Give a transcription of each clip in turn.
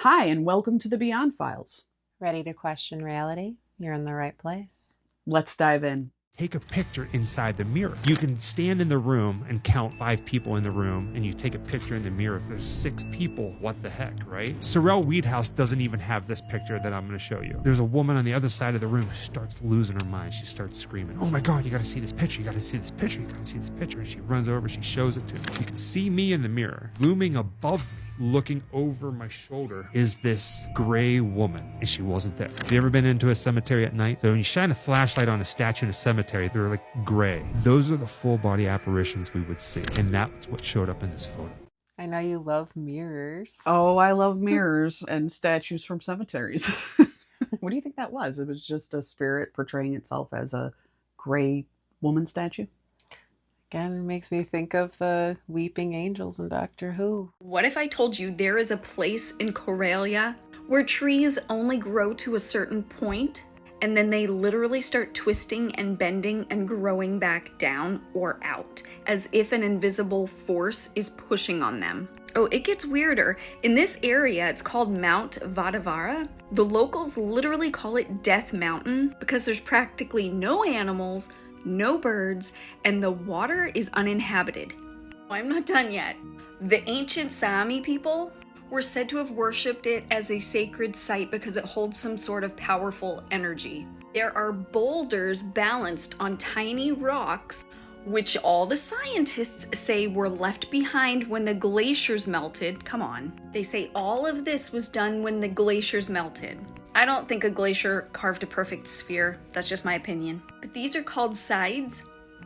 Hi, and welcome to the Beyond Files. Ready to question reality? You're in the right place. Let's dive in. Take a picture inside the mirror. You can stand in the room and count 5 people in the room, and you take a picture in the mirror. If there's 6 people, what the heck, right? Sorrel Weedhouse doesn't even have this picture that I'm going to show you. There's a woman on the other side of the room who starts losing her mind. She starts screaming, "Oh my God, you got to see this picture. You got to see this picture. You got to see this picture." And she runs over, she shows it to me. You can see me in the mirror. Looming above me, looking over my shoulder, is this gray woman, and she wasn't there. Have you ever been into a cemetery at night? So when you shine a flashlight on a statue in a cemetery, they're like gray. Those are the full body apparitions we would see, and that's what showed up in this photo. I know you love mirrors. Oh, I love mirrors and statues from cemeteries. What do you think that was? It was just a spirit portraying itself as a gray woman statue? Again, it makes me think of the weeping angels in Doctor Who. What if I told you there is a place in Coralia where trees only grow to a certain point and then they literally start twisting and bending and growing back down or out, as if an invisible force is pushing on them? Oh, it gets weirder. In this area, it's called Mount Vadavara. The locals literally call it Death Mountain because there's practically no animals, no birds, and the water is uninhabited. I'm not done yet. The ancient Sami people were said to have worshipped it as a sacred site because it holds some sort of powerful energy. There are boulders balanced on tiny rocks, which all the scientists say were left behind when the glaciers melted. Come on. They say all of this was done when the glaciers melted. I don't think a glacier carved a perfect sphere. That's just my opinion. But these are called sides,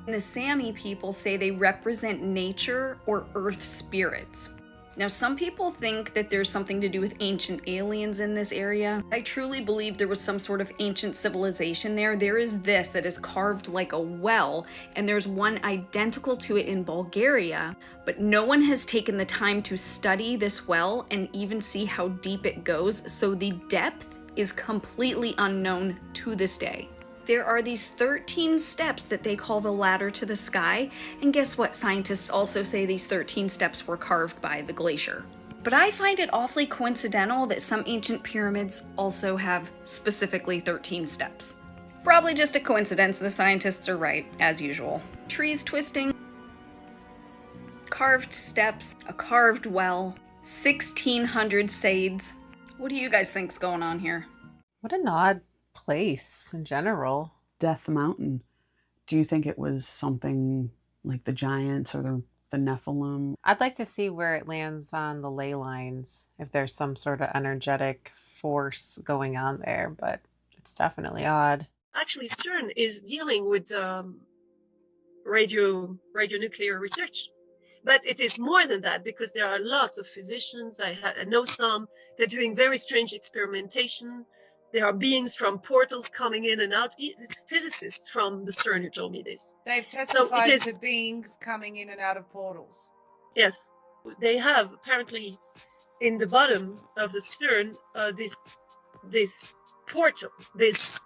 and the Sami people say they represent nature or earth spirits. Now, some people think that there's something to do with ancient aliens in this area. I truly believe there was some sort of ancient civilization there. There is this that is carved like a well, and there's one identical to it in Bulgaria, but no one has taken the time to study this well and even see how deep it goes, so the depth is completely unknown to this day. There are these 13 steps that they call the ladder to the sky, and guess what? Scientists also say these 13 steps were carved by the glacier. But I find it awfully coincidental that some ancient pyramids also have specifically 13 steps. Probably just a coincidence, the scientists are right, as usual. Trees twisting, carved steps, a carved well, 1600 sades. What do you guys think's going on here? What an odd place in general. Death Mountain. Do you think it was something like the giants or the Nephilim? I'd like to see where it lands on the ley lines, if there's some sort of energetic force going on there, but it's definitely odd. Actually, CERN is dealing with radionuclear research. But it is more than that, because there are lots of physicians. I know some. They're doing very strange experimentation. There are beings from portals coming in and out. It's physicists from the CERN who told me this. They've testified to beings coming in and out of portals. Yes. They have, apparently, in the bottom of the CERN, this portal, this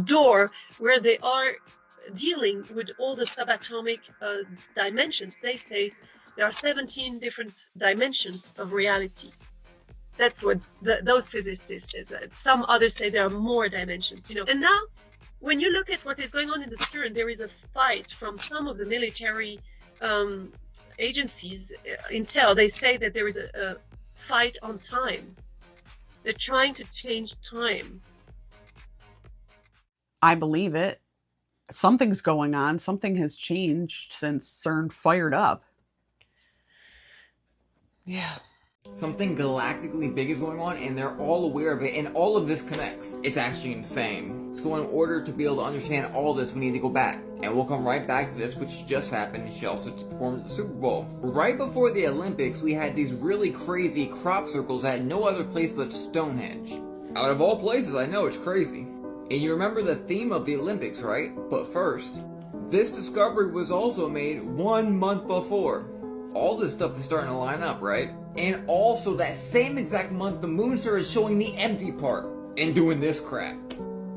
door, where they are dealing with all the subatomic dimensions. They say there are 17 different dimensions of reality. That's what those physicists say. Some others say there are more dimensions, And now, when you look at what is going on in the CERN, there is a fight from some of the military agencies. Intel, they say that there is a fight on time. They're trying to change time. I believe it. Something's going on. Something has changed since CERN fired up. Yeah. Something galactically big is going on, and they're all aware of it, and all of this connects. It's actually insane. So in order to be able to understand all this, we need to go back. And we'll come right back to this, which just happened. She also performed at the Super Bowl. Right before the Olympics, we had these really crazy crop circles at no other place but Stonehenge. Out of all places, I know, it's crazy. And you remember the theme of the Olympics, right? But first, this discovery was also made 1 month before. All this stuff is starting to line up, right? And also that same exact month, the moon started showing the empty part and doing this crap.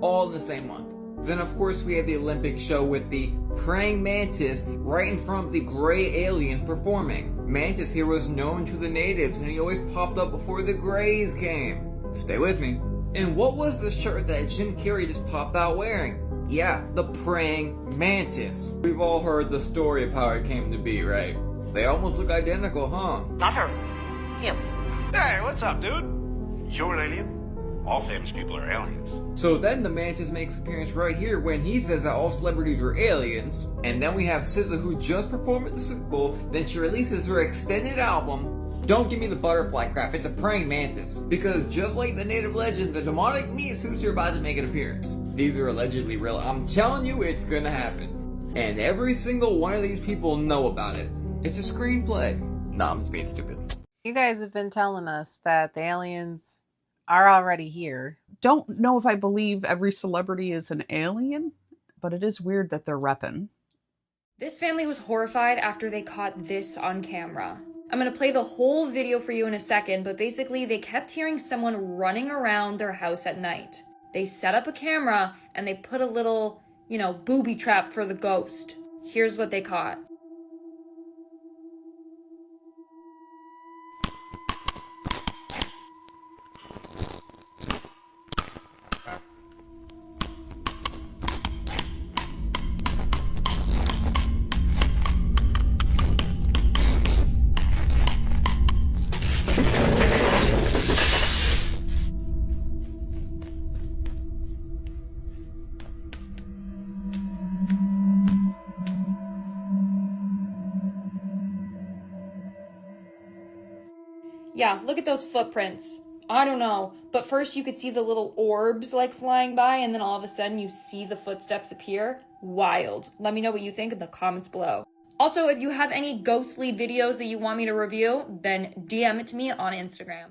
All in the same month. Then of course we had the Olympic show with the praying mantis right in front of the gray alien performing. Mantis here was known to the natives and he always popped up before the Greys came. Stay with me. And what was the shirt that Jim Carrey just popped out wearing? Yeah, the praying mantis. We've all heard the story of how it came to be, right? They almost look identical, huh? Not her. Him. Hey, what's up, dude? You're an alien? All famous people are aliens. So then the mantis makes an appearance right here when he says that all celebrities are aliens. And then we have SZA who just performed at the Super Bowl, then she releases her extended album. Don't give me the butterfly crap, it's a praying mantis. Because just like the native legend, the demonic meat suits are about to make an appearance. These are allegedly real. I'm telling you, it's gonna happen. And every single one of these people know about it. It's a screenplay. Nah, I'm just being stupid. You guys have been telling us that the aliens are already here. Don't know if I believe every celebrity is an alien, but it is weird that they're repping. This family was horrified after they caught this on camera. I'm gonna play the whole video for you in a second, but basically they kept hearing someone running around their house at night. They set up a camera and they put a little, booby trap for the ghost. Here's what they caught. Yeah, look at those footprints. I don't know, but first you could see the little orbs flying by and then all of a sudden you see the footsteps appear. Wild. Let me know what you think in the comments below. Also, if you have any ghostly videos that you want me to review, then DM it to me on Instagram.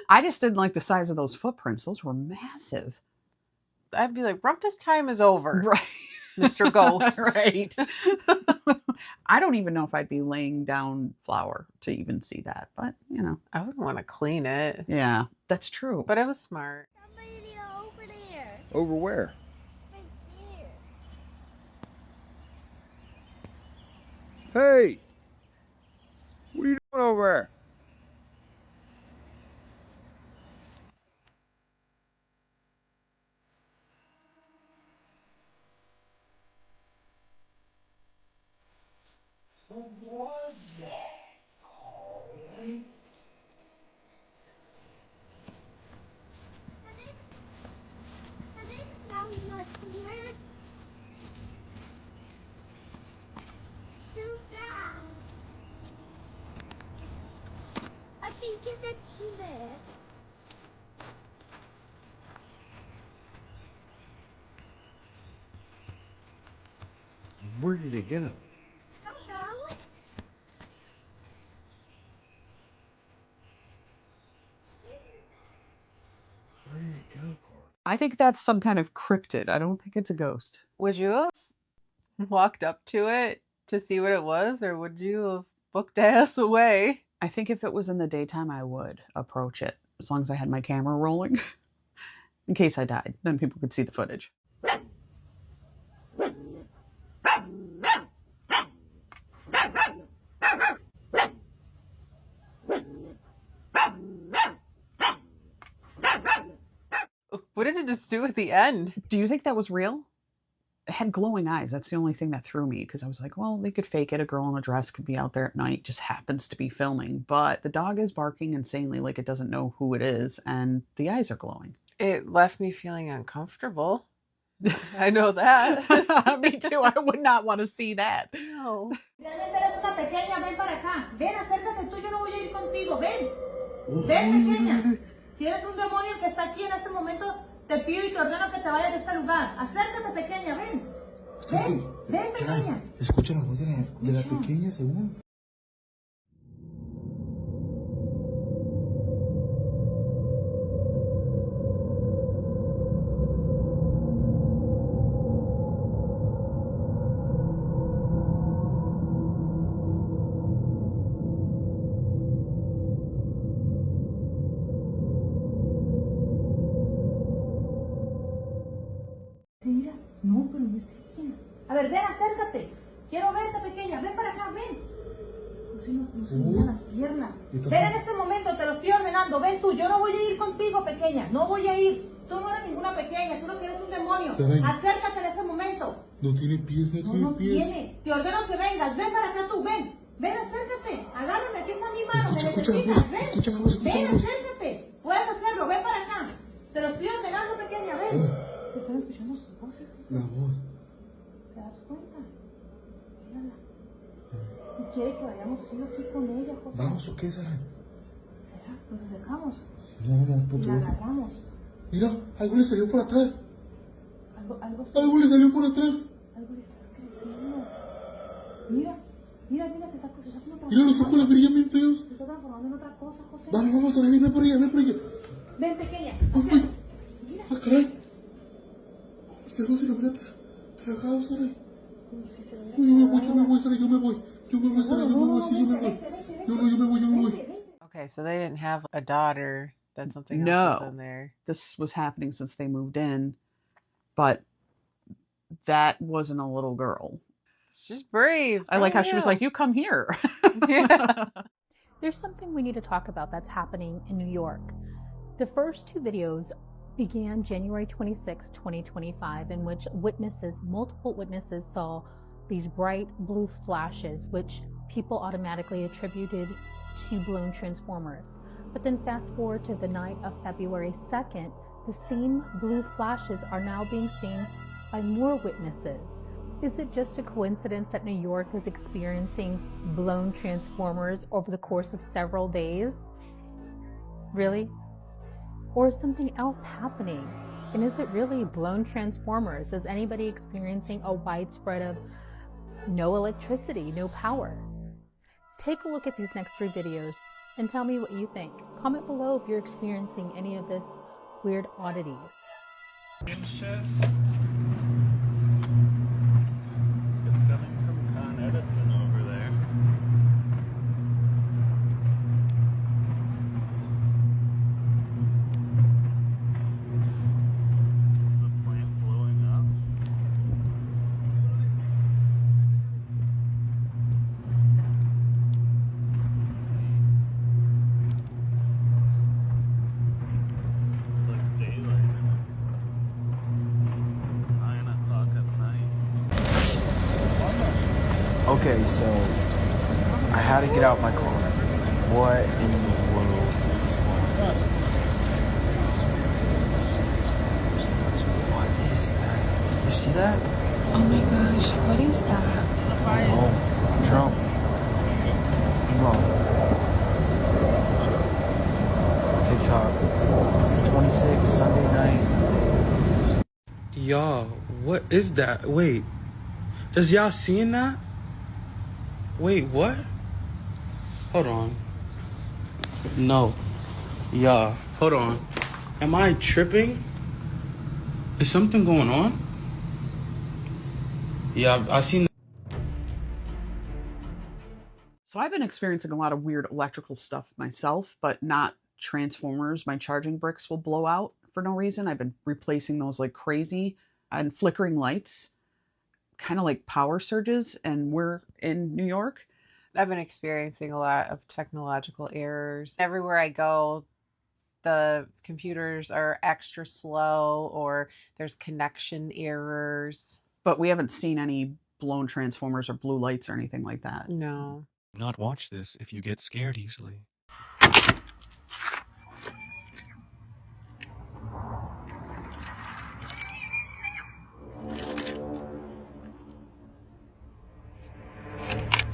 I just didn't like the size of those footprints. Those were massive. I'd be like, Rumpus time is over. Right. Mr. Ghost. Right. I don't even know if I'd be laying down flour to even see that, but I would want to clean it. Yeah, that's true. But it was smart. Somebody over there. Over where? Right there. Hey! What are you doing over there? What the calling? Now we must hear. Too fast. I think it's a T-Rex. Where did it go? I think that's some kind of cryptid. I don't think it's a ghost. Would you have walked up to it to see what it was, or would you have booked ass away? I think if it was in the daytime, I would approach it, as long as I had my camera rolling. In case I died, then people could see the footage. What did it just do at the end? Do you think that was real? It had glowing eyes. That's the only thing that threw me, because I was like, well, they could fake it. A girl in a dress could be out there at night, just happens to be filming. But the dog is barking insanely like it doesn't know who it is, and the eyes are glowing. It left me feeling uncomfortable. I know that. Me too. I would not want to see that. No. Realmente eres una pequeña, ven para acá. Ven, acércate tú, yo no voy a ir contigo. Ven. Ven, pequeña. Si eres un demonio que está aquí en este momento, te pido y te ordeno que te vayas de este lugar. Acércate, pequeña, ven. Ven, ven, pequeña. Escucha la voz de la pequeña, según. Mira, no, pero no es ella. A ver, ven, acércate. Quiero verte, pequeña. Ven para acá, ven. se miran las piernas. Ven en este momento, te lo estoy ordenando. Ven tú, yo no voy a ir contigo, pequeña. No voy a ir. Tú no eres ninguna pequeña, tú lo que eres un demonio. Acércate en este momento. No tiene pies, no tiene pies. Tiene. Te ordeno que vengas. Ven para acá tú, ven. Ven, acércate. Agárrame, aquí está mi mano. Me necesitas. Ven. Ven, acércate. Puedes hacerlo. Ven para acá. Te lo estoy ordenando, pequeña. Ven. Te están escuchando sus voces. La voz. ¿Te das cuenta? Mírala. Y quiere que vayamos sí o sí con ella, José. ¿Vamos o qué, Sara? ¿Será? Nos acercamos. No, Y la agarramos. Mira, algo le salió por atrás. Algo le salió por atrás. Algo le estás creciendo. Mira, se está transformando. Mira, los ojos le brillan bien feos. Se está transformando en otra cosa, José. Vamos, Sara, ven por ella, Ven, pequeña. Mira. Ah, caray. Se lo hubiera tragado, Sara. Yo me voy, Sara, yo me voy, Sara, yo me voy. Okay, so they didn't have a daughter. That something else is in there. This was happening since they moved in, but that wasn't a little girl. She's brave. I like how she was like, "You come here." There's something we need to talk about that's happening in New York. The first two videos began January 26, 2025, in which multiple witnesses saw these bright blue flashes, which people automatically attributed to blown transformers. But then fast forward to the night of February 2nd, the same blue flashes are now being seen by more witnesses. Is it just a coincidence that New York is experiencing blown transformers over the course of several days? Really? Or is something else happening? And is it really blown transformers? Is anybody experiencing a widespread of no electricity, no power? Take a look at these next three videos and tell me what you think. Comment below if you're experiencing any of this weird oddities. It's coming from Con Edison over there. Is the plant blowing up? It's like daylight and it's 9 o'clock at night. Okay, so I had to get out my car. What in the world is going on? What is that? You see that? Oh my gosh, what is that? Oh, Trump. TikTok. This is 26, Sunday night. Y'all, what is that? Wait, is y'all seeing that? Wait, what? Hold on. No. Yeah, hold on. Am I tripping? Is something going on? Yeah, I seen. So I've been experiencing a lot of weird electrical stuff myself, but not transformers. My charging bricks will blow out for no reason. I've been replacing those like crazy, and flickering lights, kind of like power surges, and we're in New York. I've been experiencing a lot of technological errors. Everywhere I go, the computers are extra slow or there's connection errors. But we haven't seen any blown transformers or blue lights or anything like that. No. Do not watch this if you get scared easily.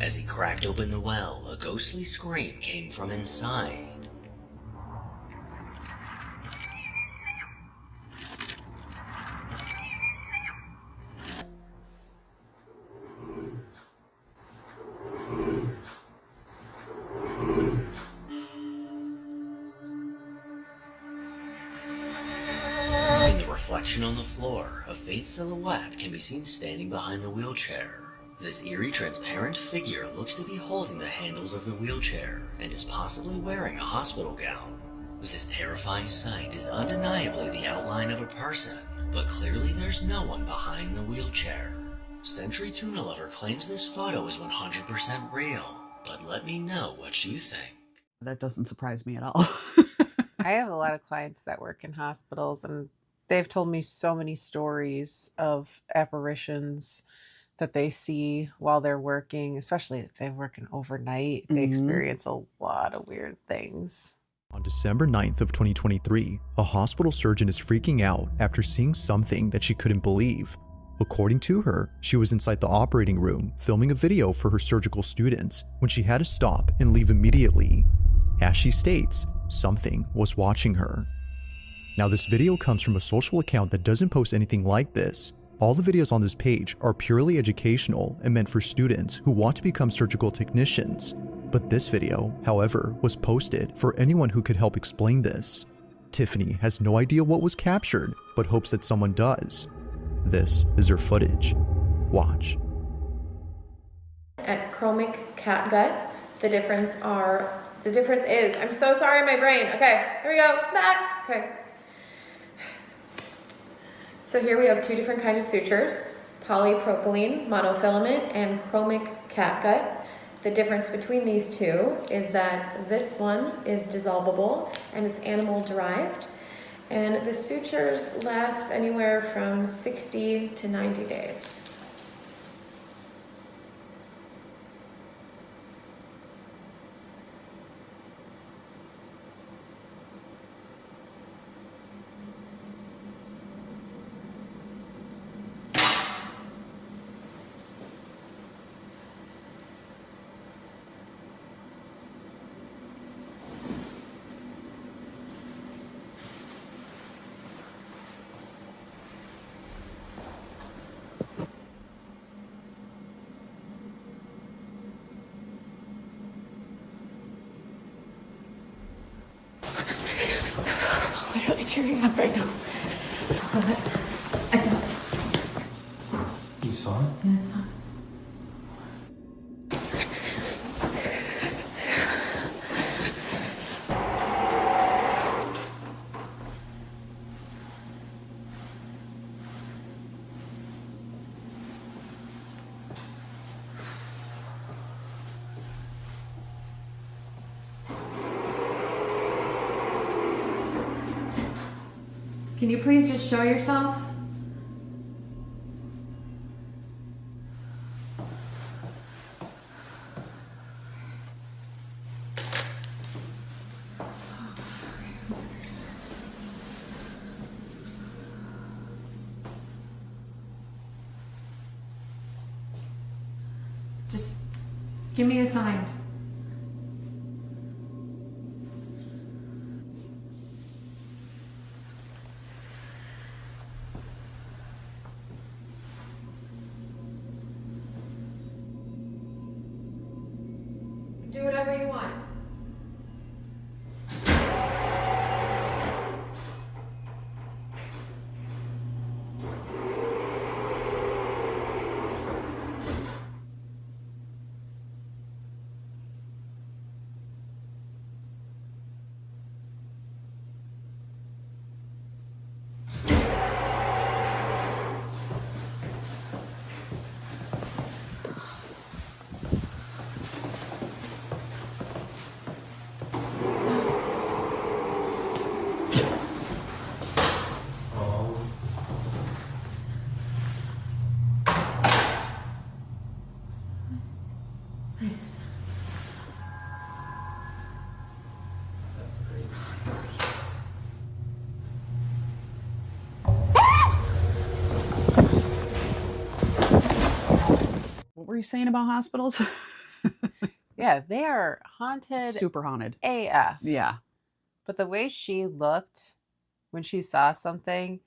As he cracked open the well, a ghostly scream came from inside. In the reflection on the floor, a faint silhouette can be seen standing behind the wheelchair. This eerie, transparent figure looks to be holding the handles of the wheelchair and is possibly wearing a hospital gown. This terrifying sight is undeniably the outline of a person, but clearly there's no one behind the wheelchair. Century Tuna Lover claims this photo is 100% real. but let me know what you think. That doesn't surprise me at all. I have a lot of clients that work in hospitals, and they've told me so many stories of apparitions that they see while they're working, especially if they're working overnight. They experience a lot of weird things. On December 9th of 2023, a hospital surgeon is freaking out after seeing something that she couldn't believe. According to her, she was inside the operating room filming a video for her surgical students when she had to stop and leave immediately. As she states, something was watching her. Now, this video comes from a social account that doesn't post anything like this. All the videos on this page are purely educational and meant for students who want to become surgical technicians. But this video, however, was posted for anyone who could help explain this. Tiffany has no idea what was captured, but hopes that someone does. This is her footage. Watch. At chromic catgut, the difference is, I'm so sorry, my brain. Okay, here we go, back. Okay. So here we have two different kinds of sutures, polypropylene monofilament and chromic catgut. The difference between these two is that this one is dissolvable and it's animal derived, and the sutures last anywhere from 60 to 90 days. I'm literally tearing up right now. I saw it. I saw it. You saw it? Yeah, I saw it. Can you please just show yourself? Just give me a sign. Do whatever you want. What were you saying about hospitals? Yeah, they are haunted. Super haunted. AF. Yeah. But the way she looked when she saw something,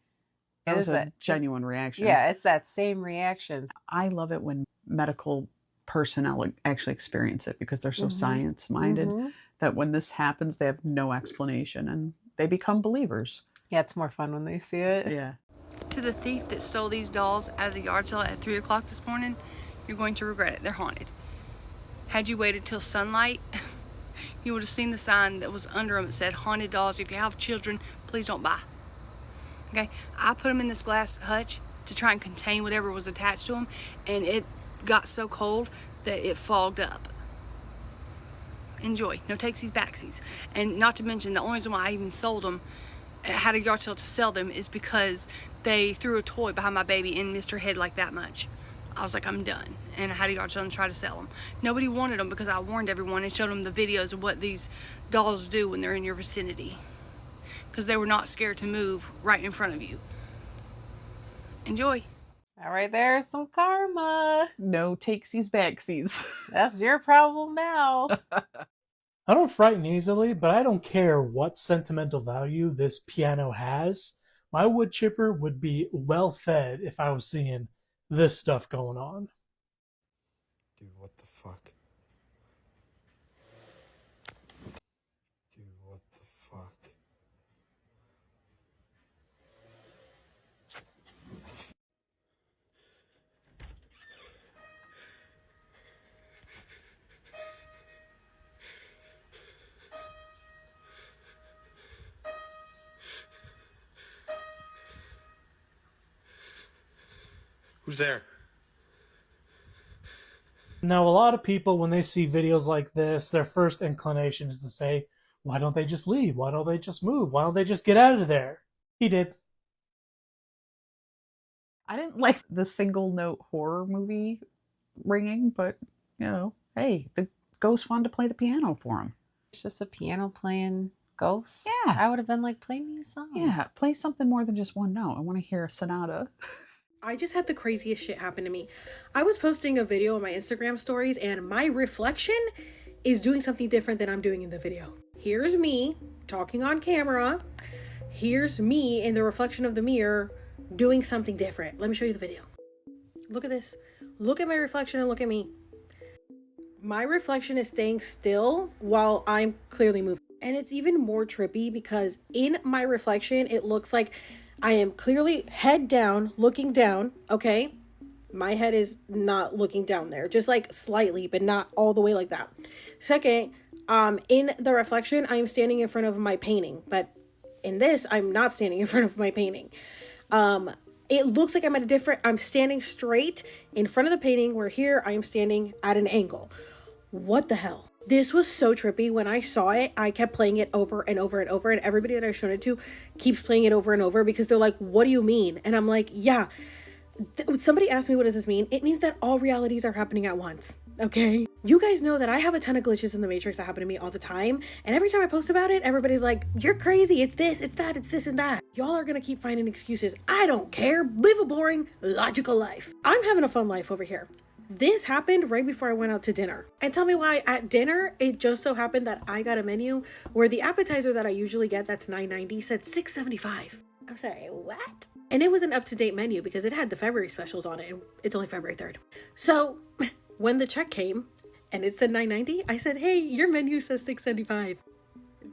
That it was is a genuine reaction. Yeah, it's that same reaction. I love it when medical personnel actually experience it because they're so science minded that when this happens, they have no explanation and they become believers. Yeah, it's more fun when they see it. Yeah. To the thief that stole these dolls out of the yard sale at 3 o'clock this morning, you're going to regret it. They're haunted. Had you waited till sunlight, you would have seen the sign that was under them that said, "Haunted dolls. If you have children, please don't buy." Okay? I put them in this glass hutch to try and contain whatever was attached to them, and it got so cold that it fogged up. Enjoy. No takesies, backsies. And not to mention, the only reason why I even sold them, had a yard sale to sell them, is because they threw a toy behind my baby and missed her head like that much. I was like, I'm done. And I had a yard sale and tried to sell them. Nobody wanted them because I warned everyone and showed them the videos of what these dolls do when they're in your vicinity. Because they were not scared to move right in front of you. Enjoy. All right, there's some karma. No takesies, backsies. That's your problem now. I don't frighten easily, but I don't care what sentimental value this piano has. My wood chipper would be well fed if I was seeing this stuff going on. Dude, what the fuck? Dude, what the fuck? Who's there? Now, a lot of people, when they see videos like this, their first inclination is to say, why don't they just leave? Why don't they just move? Why don't they just get out of there? He did. I didn't like the single note horror movie ringing, but, you know, hey, the ghost wanted to play the piano for him. It's just a piano playing ghost. Yeah. I would have been like, play me a song. Yeah, play something more than just one note. I want to hear a sonata. I just had the craziest shit happen to me. I was posting a video on my Instagram stories and my reflection is doing something different than I'm doing in the video. Here's me talking on camera. Here's me in the reflection of the mirror doing something different. Let me show you the video. Look at this. Look at my reflection and look at me. My reflection is staying still while I'm clearly moving. And it's even more trippy because in my reflection, it looks like I am clearly head down, looking down, okay? My head is not looking down there, just like slightly, but not all the way like that. Second, in the reflection, I am standing in front of my painting, but in this, I'm not standing in front of my painting. It looks like I'm standing straight in front of the painting, where here I am standing at an angle. What the hell? This was so trippy. When I saw it, I kept playing it over and over and over, and everybody that I've shown it to keeps playing it over and over because they're like, what do you mean? And I'm like, yeah. Somebody asked me, what does this mean? It means that all realities are happening at once, okay? You guys know that I have a ton of glitches in the Matrix that happen to me all the time, and every time I post about it, everybody's like, you're crazy, it's this, it's that, it's this and that. Y'all are gonna keep finding excuses. I don't care. Live a boring, logical life. I'm having a fun life over here. This happened right before I went out to dinner. And tell me why at dinner, it just so happened that I got a menu where the appetizer that I usually get, that's $9.90, said $6.75. I'm sorry, what? And it was an up-to-date menu because it had the February specials on it. And it's only February 3rd. So when the check came and it said $9.90, I said, hey, your menu says $6.75.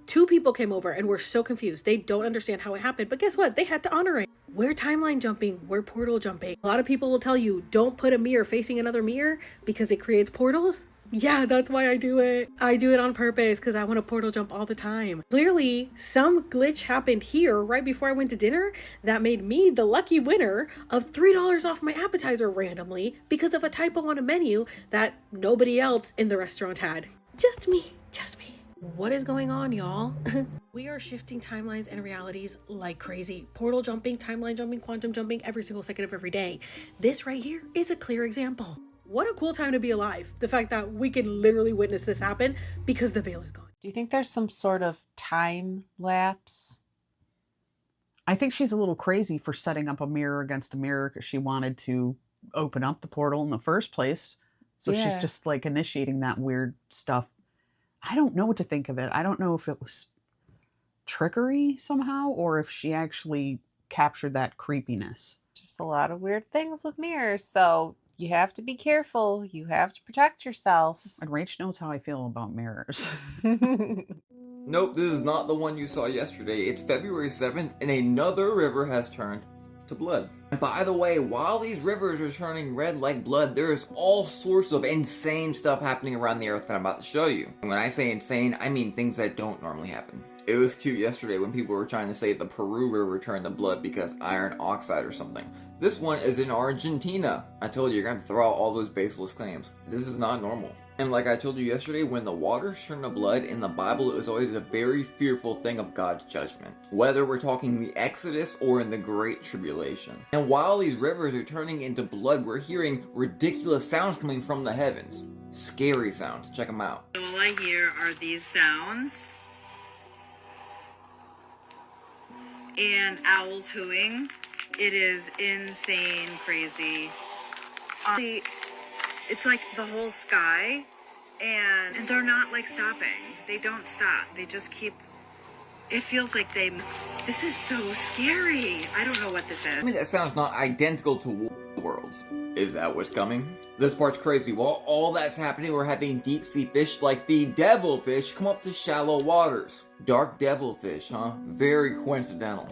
Two people came over and were so confused. They don't understand how it happened, but guess what? They had to honor it. We're timeline jumping, we're portal jumping. A lot of people will tell you, don't put a mirror facing another mirror because it creates portals. Yeah, that's why I do it. I do it on purpose because I want to portal jump all the time. Clearly, some glitch happened here right before I went to dinner that made me the lucky winner of $3 off my appetizer randomly because of a typo on a menu that nobody else in the restaurant had. Just me, just me. What is going on, y'all? We are shifting timelines and realities like crazy. Portal jumping, timeline jumping, quantum jumping every single second of every day. This right here is a clear example. What a cool time to be alive. The fact that we can literally witness this happen because the veil is gone. Do you think there's some sort of time lapse? I think she's a little crazy for setting up a mirror against a mirror because she wanted to open up the portal in the first place. So Yeah. she's just like initiating that weird stuff. I don't know what to think of it. I don't know if it was trickery somehow or if she actually captured that creepiness. Just a lot of weird things with mirrors. So you have to be careful. You have to protect yourself. And Rach knows how I feel about mirrors. Nope, this is not the one you saw yesterday. It's February 7th and another river has turned to blood. And by the way, while these rivers are turning red like blood, there is all sorts of insane stuff happening around the earth that I'm about to show you. And when I say insane, I mean things that don't normally happen. It was cute yesterday when people were trying to say the Peru River turned to blood because iron oxide or something. This one is in Argentina. I told you, you're gonna have to throw out all those baseless claims. This is not normal. And like I told you yesterday, when the waters turn to blood in the Bible, it was always a very fearful thing of God's judgment. Whether we're talking the Exodus or in the Great Tribulation. And while these rivers are turning into blood, we're hearing ridiculous sounds coming from the heavens. Scary sounds. Check them out. All I hear are these sounds. And owls hooing. It is insane, crazy. It's like the whole sky, and they're not like stopping. They don't stop. They just keep. It feels like this is so scary. I don't know what this is. I mean, that sounds not identical to Worlds. Is that what's coming? This part's crazy. While all that's happening, we're having deep sea fish like the devilfish come up to shallow waters. Dark devilfish, huh? Very coincidental.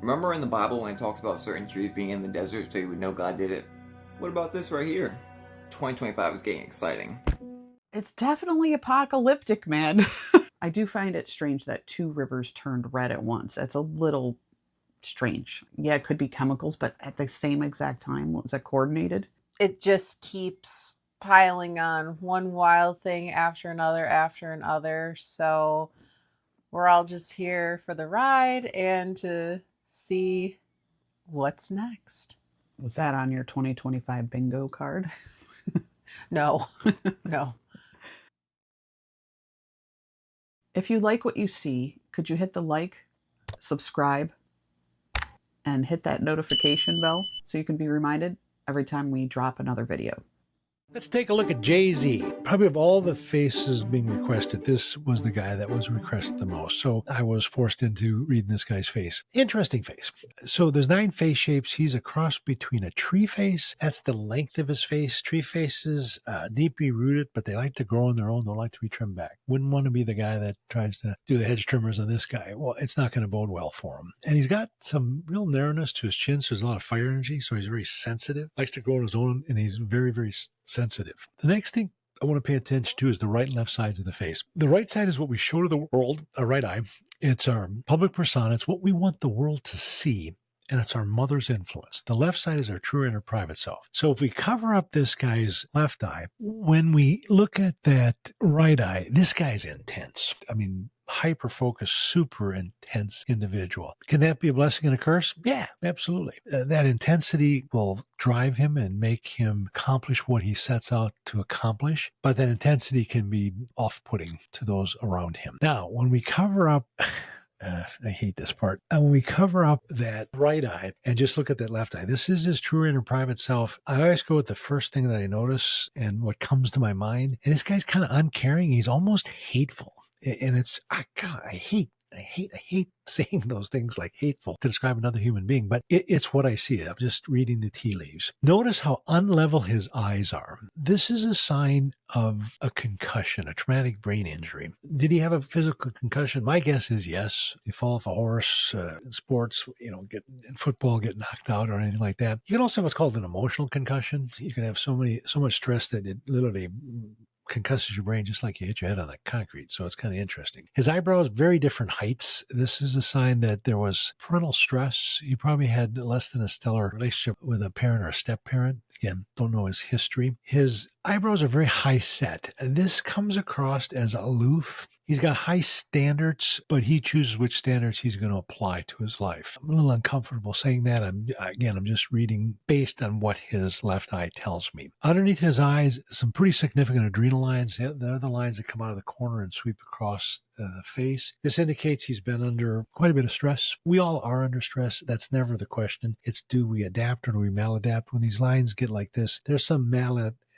Remember in the Bible when it talks about certain trees being in the desert so you would know God did it? What about this right here? 2025 is getting exciting. It's definitely apocalyptic, man. I do find it strange that 2 rivers turned red at once. That's a little strange. Yeah, it could be chemicals, but at the same exact time, was that coordinated? It just keeps piling on, one wild thing after another. So we're all just here for the ride and to see what's next. Was that on your 2025 bingo card? No, no. If you like what you see, could you hit the like, subscribe, and hit that notification bell so you can be reminded every time we drop another video? Let's take a look at Jay-Z. Probably of all the faces being requested, this was the guy that was requested the most. So I was forced into reading this guy's face. Interesting face. So there's 9 face shapes. He's a cross between a tree face. That's the length of his face. Tree faces, deeply rooted, but they like to grow on their own. Don't like to be trimmed back. Wouldn't want to be the guy that tries to do the hedge trimmers on this guy. Well, it's not going to bode well for him. And he's got some real narrowness to his chin, so there's a lot of fire energy. So he's very sensitive. Likes to grow on his own, and he's very, very sensitive. The next thing I want to pay attention to is the right and left sides of the face. The right side is what we show to the world, our right eye. It's our public persona. It's what we want the world to see. And it's our mother's influence. The left side is our true inner private self. So if we cover up this guy's left eye, when we look at that right eye, this guy's intense. I mean, hyper-focused, super intense individual. Can that be a blessing and a curse? Yeah, absolutely. That intensity will drive him and make him accomplish what he sets out to accomplish. But that intensity can be off-putting to those around him. Now, when we cover up... I hate this part. And when we cover up that right eye and just look at that left eye, this is his true inner private self. I always go with the first thing that I notice and what comes to my mind. And this guy's kind of uncaring. He's almost hateful. And it's, God, I hate saying those things like hateful to describe another human being, but it's what I see. I'm just reading the tea leaves. Notice how unlevel his eyes are. This is a sign of a concussion, a traumatic brain injury. Did he have a physical concussion? My guess is yes. You fall off a horse in sports, in football, get knocked out or anything like that. You can also have what's called an emotional concussion. You can have so much stress that it literally concusses your brain just like you hit your head on the concrete. So it's kind of interesting. His eyebrows, very different heights. This is a sign that there was parental stress. He probably had less than a stellar relationship with a parent or a step parent. Again, don't know his history. His eyebrows are very high set. This comes across as aloof. He's got high standards, but he chooses which standards he's going to apply to his life. I'm a little uncomfortable saying that. I'm just reading based on what his left eye tells me. Underneath his eyes, some pretty significant adrenal lines. They're the lines that come out of the corner and sweep across the face. This indicates he's been under quite a bit of stress. We all are under stress. That's never the question. It's do we adapt or do we maladapt? When these lines get like this, there's some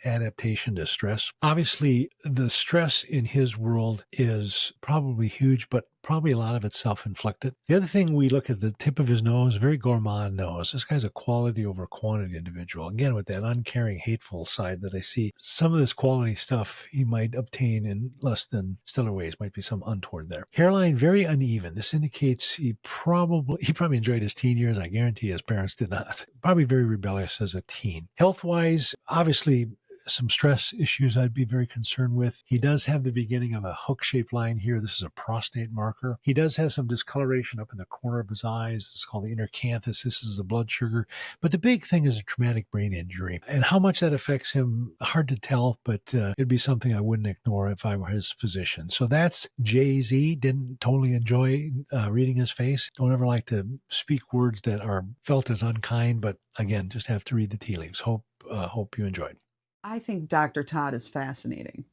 adaptation to stress. Obviously, the stress in his world is probably huge, but probably a lot of it's self-inflicted. The other thing, we look at the tip of his nose, very gourmand nose. This guy's a quality over quantity individual. Again, with that uncaring, hateful side that I see, some of this quality stuff he might obtain in less than stellar ways. Might be some untoward there. Hairline, very uneven. This indicates he probably enjoyed his teen years. I guarantee his parents did not. Probably very rebellious as a teen. Health-wise, obviously, some stress issues I'd be very concerned with. He does have the beginning of a hook-shaped line here. This is a prostate marker. He does have some discoloration up in the corner of his eyes. It's called the inner canthus. This is the blood sugar. But the big thing is a traumatic brain injury. And how much that affects him, hard to tell, but it'd be something I wouldn't ignore if I were his physician. So that's Jay-Z. Didn't totally enjoy reading his face. Don't ever like to speak words that are felt as unkind, but again, just have to read the tea leaves. Hope you enjoyed. I think Dr. Todd is fascinating.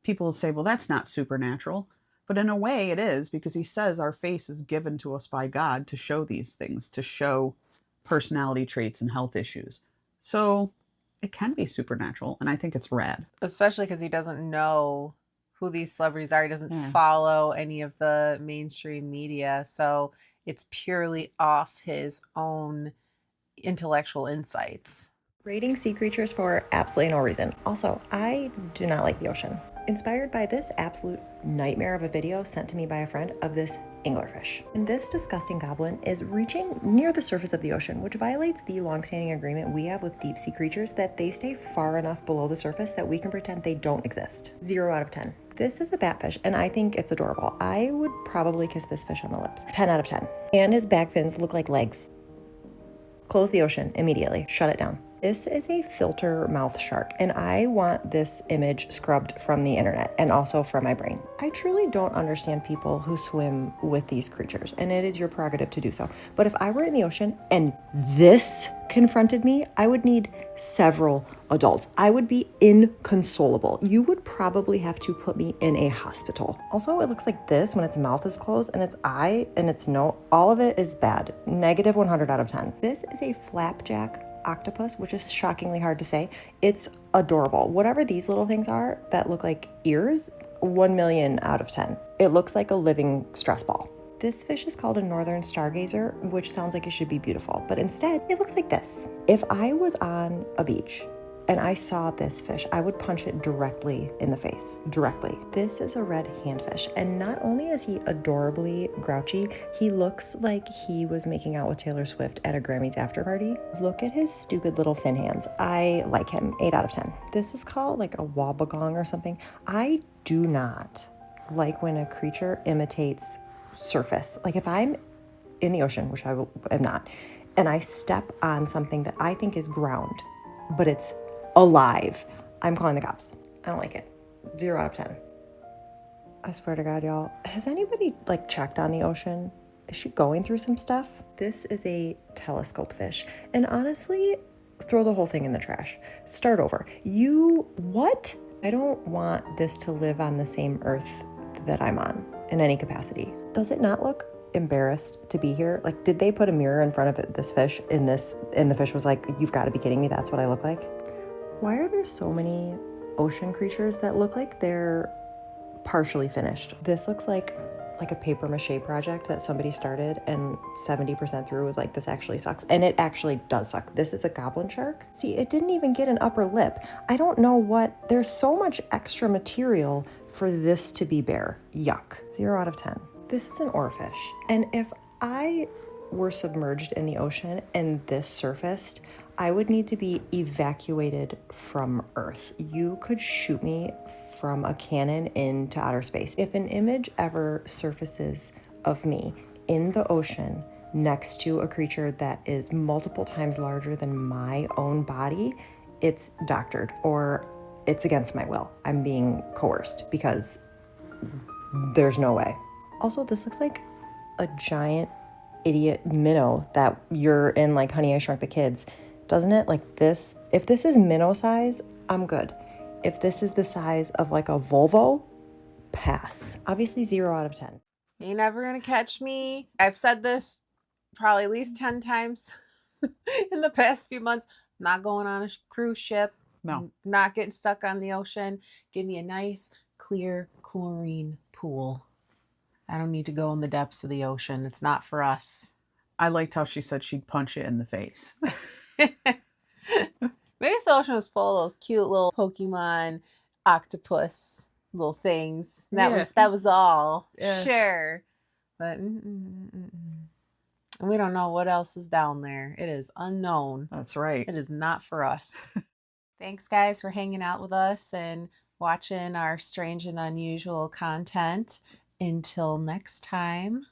People will say, well, that's not supernatural. But in a way it is, because he says our face is given to us by God to show these things, to show personality traits and health issues. So it can be supernatural, and I think it's rad. Especially because he doesn't know who these celebrities are. He doesn't follow any of the mainstream media. So it's purely off his own intellectual insights. Rating sea creatures for absolutely no reason. Also, I do not like the ocean. Inspired by this absolute nightmare of a video sent to me by a friend of this anglerfish. And this disgusting goblin is reaching near the surface of the ocean, which violates the long-standing agreement we have with deep sea creatures that they stay far enough below the surface that we can pretend they don't exist. 0 out of 10. This is a batfish, and I think it's adorable. I would probably kiss this fish on the lips. 10 out of 10. And his back fins look like legs. Close the ocean immediately. Shut it down. This is a filter mouth shark, and I want this image scrubbed from the internet and also from my brain. I truly don't understand people who swim with these creatures, and it is your prerogative to do so. But if I were in the ocean and this confronted me, I would need several adults. I would be inconsolable. You would probably have to put me in a hospital. Also, it looks like this when its mouth is closed and its eye and its nose, all of it is bad. Negative 100 out of 10. This is a flapjack octopus, which is shockingly hard to say. It's adorable. Whatever these little things are that look like ears, 1 million out of 10. It looks like a living stress ball. This fish is called a northern stargazer, which sounds like it should be beautiful, but instead it looks like this. If I was on a beach and I saw this fish, I would punch it directly in the face. Directly. This is a red handfish, and not only is he adorably grouchy, he looks like he was making out with Taylor Swift at a Grammys after party. Look at his stupid little fin hands. I like him. 8 out of 10. This is called like a wobbegong or something. I do not like when a creature imitates surface. Like if I'm in the ocean, which I am not, and I step on something that I think is ground, but it's alive, I'm calling the cops. I don't like it. 0 out of 10. I swear to God, y'all, has anybody like checked on the ocean? Is she going through some stuff? This is a telescope fish, and honestly, throw the whole thing in the trash. Start over. What? I don't want this to live on the same earth that I'm on in any capacity. Does it not look embarrassed to be here? Like, did they put a mirror in front of this fish and the fish was like, you've got to be kidding me, that's what I look like? Why are there so many ocean creatures that look like they're partially finished? This looks like a paper mache project that somebody started and 70% through was like, this actually sucks. And it actually does suck. This is a goblin shark. See, it didn't even get an upper lip. I don't know there's so much extra material for this to be bare. Yuck. 0 out of 10. This is an oarfish. And if I were submerged in the ocean and this surfaced, I would need to be evacuated from Earth. You could shoot me from a cannon into outer space. If an image ever surfaces of me in the ocean next to a creature that is multiple times larger than my own body, it's doctored or it's against my will. I'm being coerced because there's no way. Also, this looks like a giant idiot minnow that you're in like Honey, I Shrunk the Kids. Doesn't it? Like this, if this is minnow size, I'm good. If this is the size of like a Volvo, pass. Obviously 0 out of 10. You're never gonna catch me. I've said this probably at least 10 times in the past few months. I'm not going on a cruise ship. No. Not getting stuck on the ocean. Give me a nice, clear, chlorine pool. I don't need to go in the depths of the ocean. It's not for us. I liked how she said she'd punch it in the face. Maybe if the ocean was full of those cute little Pokemon octopus little things. That was all. Yeah. Sure. But and we don't know what else is down there. It is unknown. That's right. It is not for us. Thanks, guys, for hanging out with us and watching our strange and unusual content. Until next time.